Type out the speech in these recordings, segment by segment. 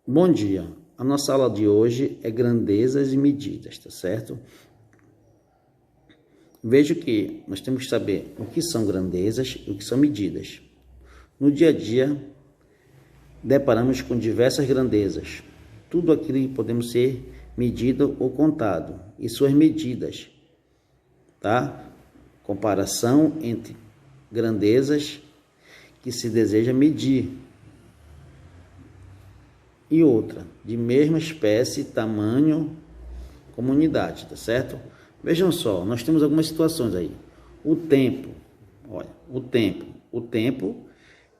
Bom dia, a nossa aula de hoje é grandezas e medidas, tá certo? Veja que nós temos que saber o que são grandezas e o que são medidas. No dia a dia, deparamos com diversas grandezas, tudo aquilo que podemos ser medido ou contado, e suas medidas, tá? Comparação entre grandezas que se deseja medir e outra, de mesma espécie, tamanho, como unidade, tá certo? Vejam só, nós temos algumas situações aí. O tempo, olha, o tempo,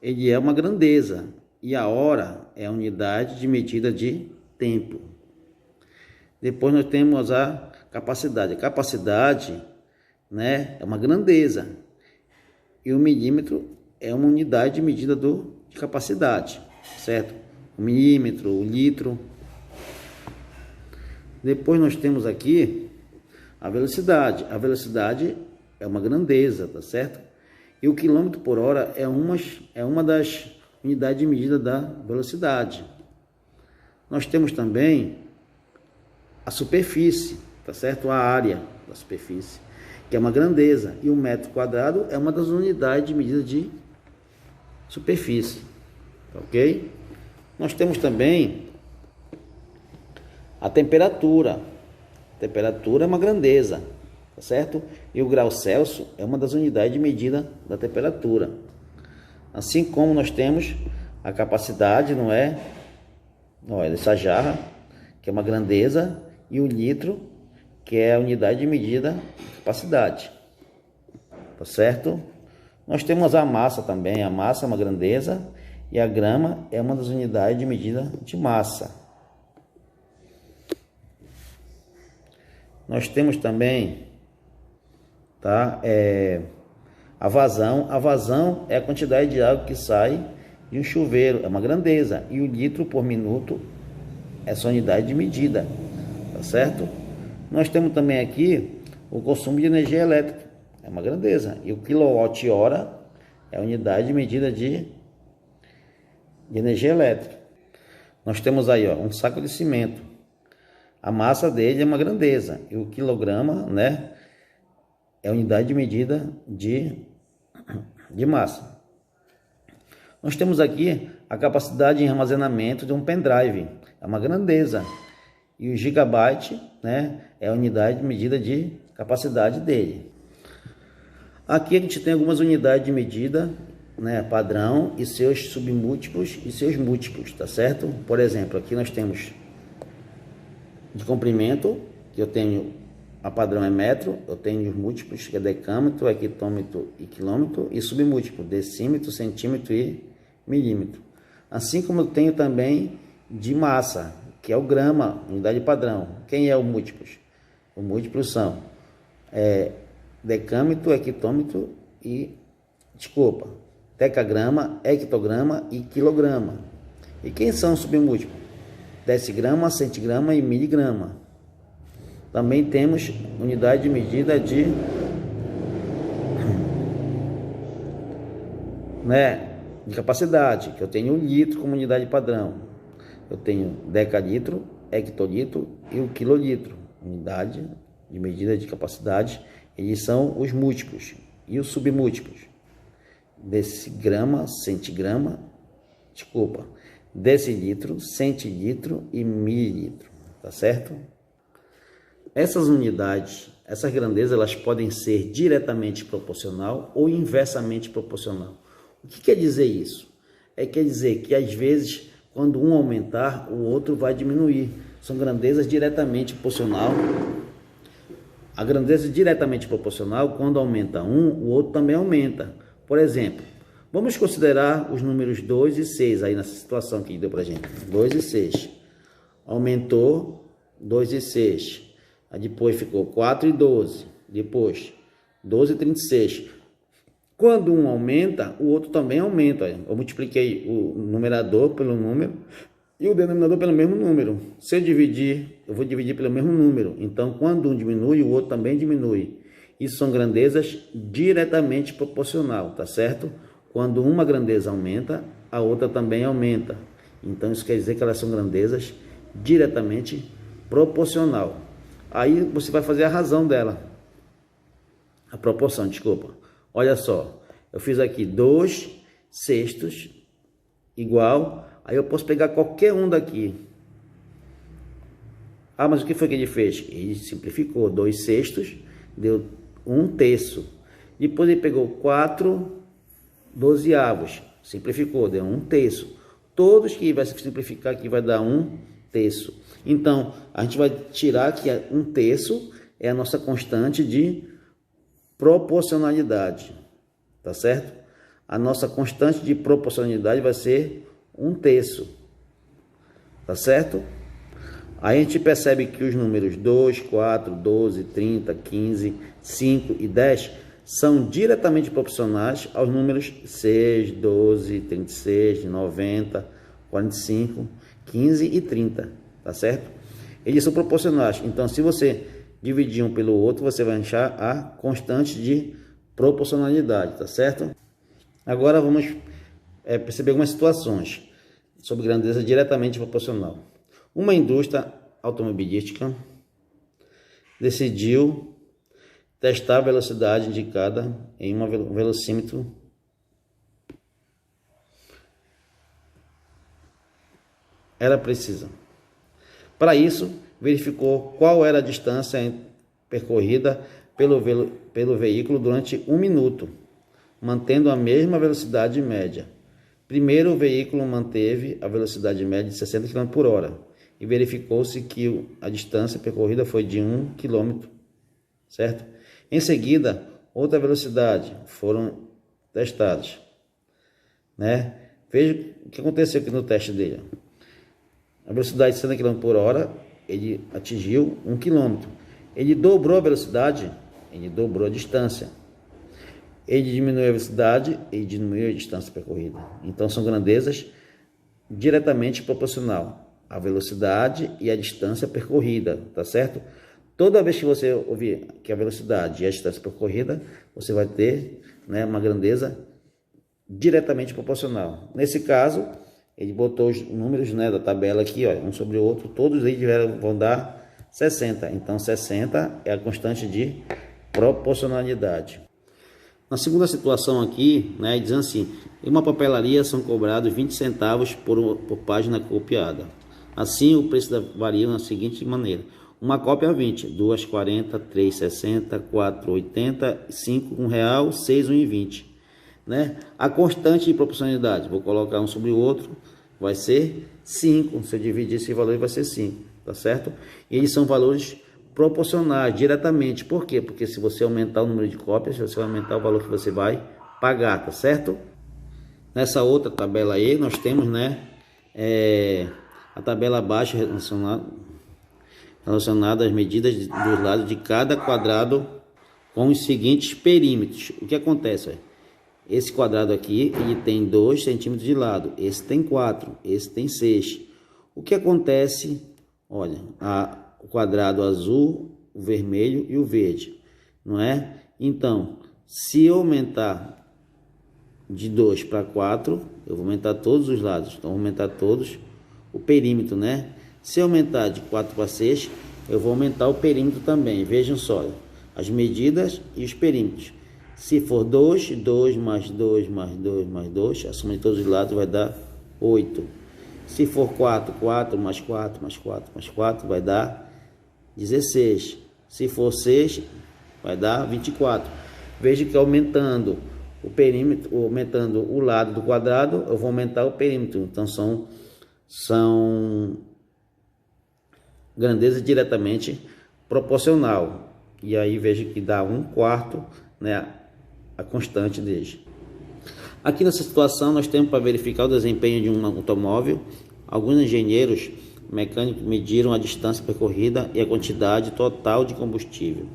ele é uma grandeza, e a hora é a unidade de medida de tempo. Depois nós temos a capacidade. A capacidade, né, é uma grandeza, e o milímetro é uma unidade de medida de capacidade, certo? O milímetro, o litro. Depois nós temos aqui a velocidade. A velocidade é uma grandeza, tá certo? E o quilômetro por hora é uma das unidades de medida da velocidade. Nós temos também a superfície, tá certo? A área da superfície, que é uma grandeza. E o metro quadrado é uma das unidades de medida de superfície, ok? Nós temos também a temperatura. A temperatura é uma grandeza, tá certo? E o grau Celsius é uma das unidades de medida da temperatura. Assim como nós temos a capacidade, não é? Olha, essa jarra, que é uma grandeza, e o litro, que é a unidade de medida da capacidade, tá certo? Nós temos a massa também. A massa é uma grandeza, e a grama é uma das unidades de medida de massa. Nós temos também, tá, a vazão. A vazão é a quantidade de água que sai de um chuveiro, é uma grandeza. E o litro por minuto é essa unidade de medida, tá certo? Nós temos também aqui o consumo de energia elétrica, é uma grandeza. E o quilowatt-hora é a unidade de medida de energia elétrica. Nós temos aí, ó, um saco de cimento. A massa dele é uma grandeza, e o quilograma, né, é a unidade de medida de massa. Nós temos aqui a capacidade de armazenamento de um pendrive, é uma grandeza, e o gigabyte, né, é a unidade de medida de capacidade dele. Aqui a gente tem algumas unidades de medida, né, padrão, e seus submúltiplos e seus múltiplos, tá certo? Por exemplo, aqui nós temos de comprimento, que eu tenho, a padrão é metro, eu tenho os múltiplos, que é decâmetro, hectômetro e quilômetro, e submúltiplo, decímetro, centímetro e milímetro. Assim como eu tenho também de massa, que é o grama, unidade padrão. Quem é o múltiplos? Os múltiplos são decâmetro, hectômetro e, decagrama, hectograma e quilograma. E quem são os submúltiplos? Decigrama, centigrama e miligrama. Também temos unidade de medida de capacidade, que eu tenho o litro como unidade padrão. Eu tenho decalitro, hectolitro e o quilolitro, unidade de medida de capacidade. Eles são os múltiplos e os submúltiplos. Decigrama, centigrama, decilitro, centilitro e mililitro, tá certo? Essas unidades, essas grandezas, elas podem ser diretamente proporcional ou inversamente proporcional. O que quer dizer isso? Quer dizer que às vezes, quando um aumentar, o outro vai diminuir. São grandezas diretamente proporcional. A grandeza diretamente proporcional, quando aumenta um, o outro também aumenta. Por exemplo, vamos considerar os números 2 e 6 aí nessa situação que deu pra gente. 2 e 6. Aumentou 2 e 6. Aí depois ficou 4 e 12. Depois 12 e 36. Quando um aumenta, o outro também aumenta. Eu multipliquei o numerador pelo número e o denominador pelo mesmo número. Se eu dividir, eu vou dividir pelo mesmo número. Então, quando um diminui, o outro também diminui. Isso são grandezas diretamente proporcional, tá certo? Quando uma grandeza aumenta, a outra também aumenta. Então isso quer dizer que elas são grandezas diretamente proporcional. Aí você vai fazer a razão dela, a proporção, desculpa. Olha só, eu fiz aqui 2/6 igual, aí eu posso pegar qualquer um daqui. Ah, mas o que foi que ele fez? Ele simplificou, 2/6 deu 1/3. Depois ele pegou 4/12, simplificou, deu 1/3. Todos que vai se simplificar aqui vai dar 1/3. Então, a gente vai tirar que 1/3 é a nossa constante de proporcionalidade, tá certo? A nossa constante de proporcionalidade vai ser 1/3, tá certo? Aí a gente percebe que os números 2, 4, 12, 30, 15, 5 e 10 são diretamente proporcionais aos números 6, 12, 36, 90, 45, 15 e 30, tá certo? Eles são proporcionais, então se você dividir um pelo outro, você vai achar a constante de proporcionalidade, tá certo? Agora vamos perceber algumas situações sobre grandeza diretamente proporcional. Uma indústria automobilística decidiu testar a velocidade indicada em um velocímetro era precisa. Para isso, verificou qual era a distância percorrida pelo veículo durante 1 minuto, mantendo a mesma velocidade média. Primeiro, o veículo manteve a velocidade média de 60 km por hora e verificou-se que a distância percorrida foi de 1 km, certo? Em seguida, outra velocidade foram testadas, né? Veja o que aconteceu aqui no teste dele. A velocidade de 60 km por hora, ele atingiu 1 km. Ele dobrou a velocidade, ele dobrou a distância. Ele diminuiu a velocidade, ele diminuiu a distância percorrida. Então são grandezas diretamente proporcional à velocidade e à distância percorrida, tá certo? Toda vez que você ouvir que a velocidade e a distância percorrida, você vai ter, né, uma grandeza diretamente proporcional. Nesse caso, ele botou os números, né, da tabela aqui, ó, um sobre o outro, todos eles vão dar 60. Então 60 é a constante de proporcionalidade. Na segunda situação aqui, né, diz assim: em uma papelaria são cobrados 20 centavos por página copiada. Assim, o preço varia da seguinte maneira: uma cópia 20, 2, 40, 3, 60, 4, 80, 5, R$1, 6, 1,20. Né? A constante de proporcionalidade, vou colocar um sobre o outro, vai ser 5. Se eu dividir esse valor, vai ser 5, tá certo? E eles são valores proporcionais, diretamente. Por quê? Porque se você aumentar o número de cópias, você vai aumentar o valor que você vai pagar, tá certo? Nessa outra tabela aí, nós temos, né, a tabela abaixo relacionada às medidas dos lados de cada quadrado com os seguintes perímetros. O que acontece? Esse quadrado aqui, ele tem 2 centímetros de lado, esse tem 4, esse tem 6. O que acontece? Olha, o quadrado azul, o vermelho e o verde, não é? Então, se eu aumentar de 2 para 4, eu vou aumentar todos os lados, então vou aumentar todos o perímetro, né? Se eu aumentar de 4 para 6, eu vou aumentar o perímetro também. Vejam só, as medidas e os perímetros. Se for 2, 2 mais 2 mais 2 mais 2, a soma de todos os lados vai dar 8. Se for 4, 4 mais 4 mais 4 mais 4 vai dar 16. Se for 6, vai dar 24. Veja que aumentando o perímetro, aumentando o lado do quadrado, eu vou aumentar o perímetro. Então são grandeza diretamente proporcional. E aí veja que dá 1/4, né, a constante deles. Aqui nessa situação nós temos para verificar o desempenho de um automóvel. Alguns engenheiros mecânicos mediram a distância percorrida e a quantidade total de combustível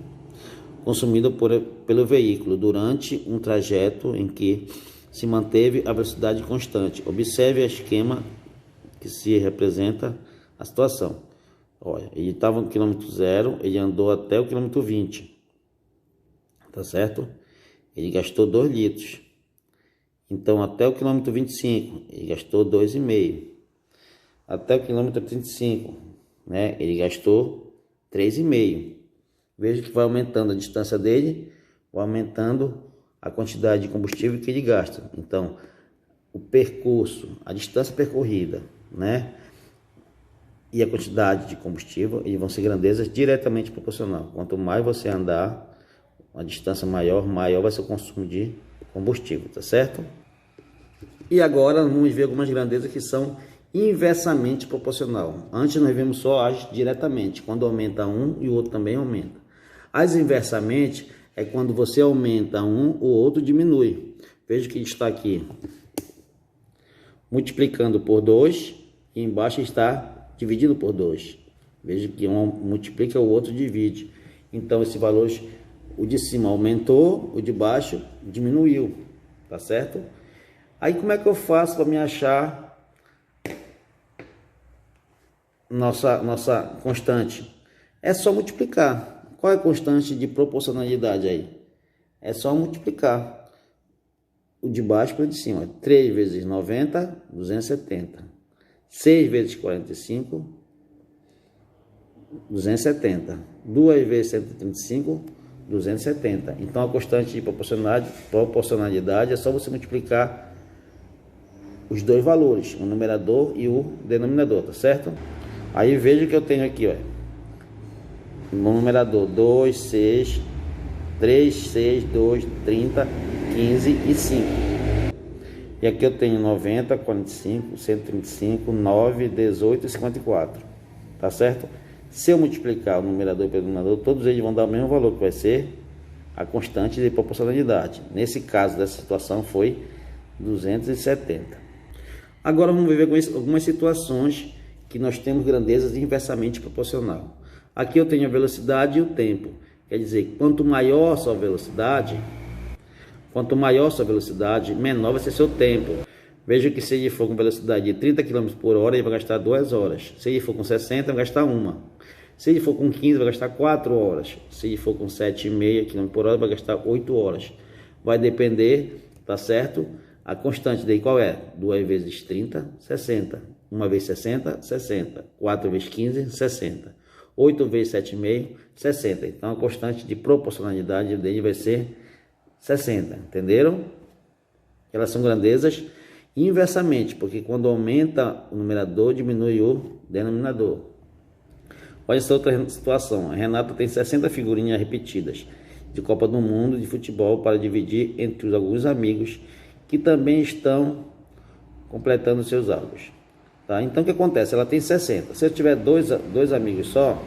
consumido pelo veículo durante um trajeto em que se manteve a velocidade constante. Observe o esquema que se representa a situação. Olha, ele estava no quilômetro 0, ele andou até o quilômetro 20, tá certo? Ele gastou 2 litros. Então, até o quilômetro 25, ele gastou 2,5. até o quilômetro 35, né? Ele gastou 3,5. Veja que vai aumentando a distância dele, vai aumentando a quantidade de combustível que ele gasta. Então, o percurso, a distância percorrida, né? E a quantidade de combustível, eles vão ser grandezas diretamente proporcional. Quanto mais você andar, a distância maior vai ser o consumo de combustível, tá certo? E agora vamos ver algumas grandezas que são inversamente proporcional. Antes nós vimos só as diretamente, quando aumenta um e o outro também aumenta. As inversamente é quando você aumenta um, o outro diminui. Veja que está aqui multiplicando por 2 e embaixo está dividido por 2. Veja que um multiplica, o outro divide. Então, esses valores, o de cima aumentou, o de baixo diminuiu, tá certo? Aí, como é que eu faço para me achar nossa constante? É só multiplicar. Qual é a constante de proporcionalidade aí? É só multiplicar o de baixo pelo de cima. 3 vezes 90, 270. 6 vezes 45, 270. 2 vezes 135, 270. Então, a constante de proporcionalidade é só você multiplicar os dois valores, o numerador e o denominador, tá certo? Aí veja que eu tenho aqui, ó, no numerador 2, 6, 3, 6, 2, 30, 15 e 5. E aqui eu tenho 90, 45, 135, 9, 18 e 54. Tá certo? Se eu multiplicar o numerador pelo denominador, todos eles vão dar o mesmo valor, que vai ser a constante de proporcionalidade. Nesse caso, dessa situação, foi 270. Agora vamos ver algumas situações que nós temos grandezas inversamente proporcional. Aqui eu tenho a velocidade e o tempo. Quer dizer, quanto maior a sua velocidade, menor vai ser seu tempo. Veja que se ele for com velocidade de 30 km por hora, ele vai gastar 2 horas. Se ele for com 60, vai gastar 1. Se ele for com 15, vai gastar 4 horas. Se ele for com 7,5 km por hora, vai gastar 8 horas. Vai depender, tá certo? A constante dele qual é? 2 vezes 30, 60. 1 vezes 60, 60. 4 vezes 15, 60. 8 vezes 7,5, 60. Então, a constante de proporcionalidade dele vai ser 60, entenderam? Elas são grandezas inversamente, porque quando aumenta o numerador, diminui o denominador. Olha essa outra situação. A Renata tem 60 figurinhas repetidas de Copa do Mundo de futebol para dividir entre alguns amigos que também estão completando seus álbuns. Tá? Então, o que acontece? Ela tem 60. Se eu tiver dois amigos só,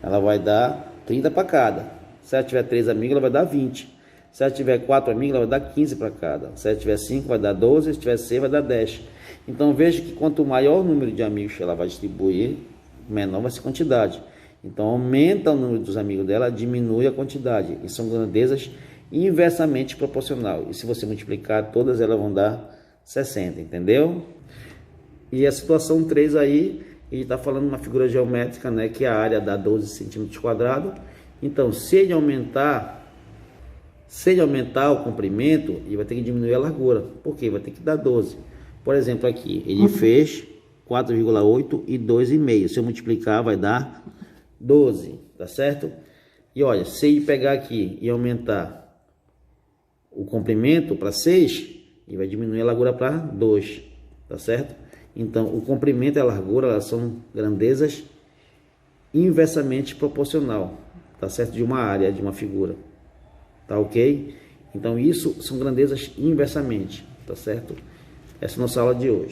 ela vai dar 30 para cada. Se ela tiver 3 amigos, ela vai dar 20. Se ela tiver 4 amigos, ela vai dar 15 para cada. Se ela tiver 5, vai dar 12. Se tiver 6, vai dar 10. Então, veja que quanto maior o número de amigos que ela vai distribuir, menor vai ser a quantidade. Então, aumenta o número dos amigos dela, diminui a quantidade. E são grandezas inversamente proporcional. E se você multiplicar, todas elas vão dar 60, entendeu? E a situação 3 aí, ele está falando uma figura geométrica, né, que a área dá 12 centímetros quadrados. Então, se ele aumentar o comprimento, ele vai ter que diminuir a largura. Por quê? Vai ter que dar 12. Por exemplo, aqui, ele fez 4,8 e 2,5. Se eu multiplicar, vai dar 12, tá certo? E olha, se ele pegar aqui e aumentar o comprimento para 6, ele vai diminuir a largura para 2, tá certo? Então, o comprimento e a largura, elas são grandezas inversamente proporcional, tá certo? De uma área, de uma figura, tá ok? Então, isso são grandezas inversamente, tá certo? Essa é a nossa aula de hoje.